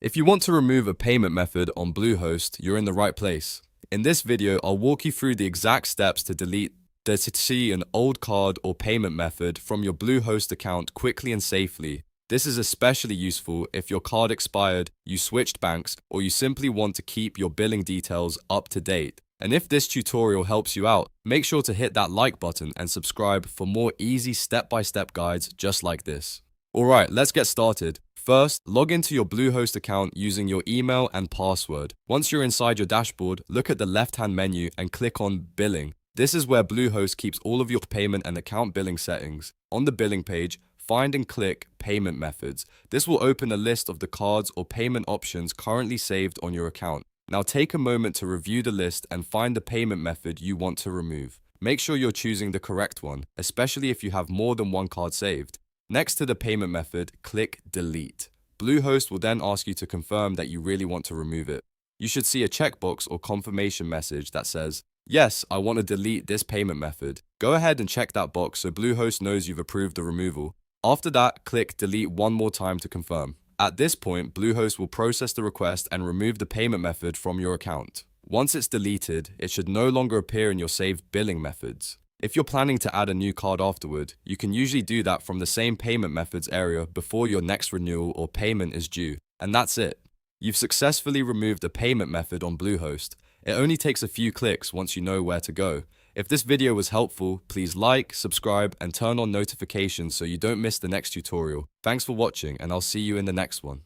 If you want to remove a payment method on Bluehost, you're in the right place. In this video, I'll walk you through the exact steps to delete an old card or payment method from your Bluehost account quickly and safely. This is especially useful if your card expired, you switched banks, or you simply want to keep your billing details up to date. And if this tutorial helps you out, make sure to hit that like button and subscribe for more easy step-by-step guides just like this. Alright, let's get started. First, log into your Bluehost account using your email and password. Once you're inside your dashboard, look at the left-hand menu and click on Billing. This is where Bluehost keeps all of your payment and account billing settings. On the billing page, find and click Payment Methods. This will open a list of the cards or payment options currently saved on your account. Now take a moment to review the list and find the payment method you want to remove. Make sure you're choosing the correct one, especially if you have more than one card saved. Next to the payment method, click Delete. Bluehost will then ask you to confirm that you really want to remove it. You should see a checkbox or confirmation message that says, "Yes, I want to delete this payment method." Go ahead and check that box so Bluehost knows you've approved the removal. After that, click Delete one more time to confirm. At this point, Bluehost will process the request and remove the payment method from your account. Once it's deleted, it should no longer appear in your saved billing methods. If you're planning to add a new card afterward, you can usually do that from the same payment methods area before your next renewal or payment is due. And that's it. You've successfully removed a payment method on Bluehost. It only takes a few clicks once you know where to go. If this video was helpful, please like, subscribe, and turn on notifications so you don't miss the next tutorial. Thanks for watching, and I'll see you in the next one.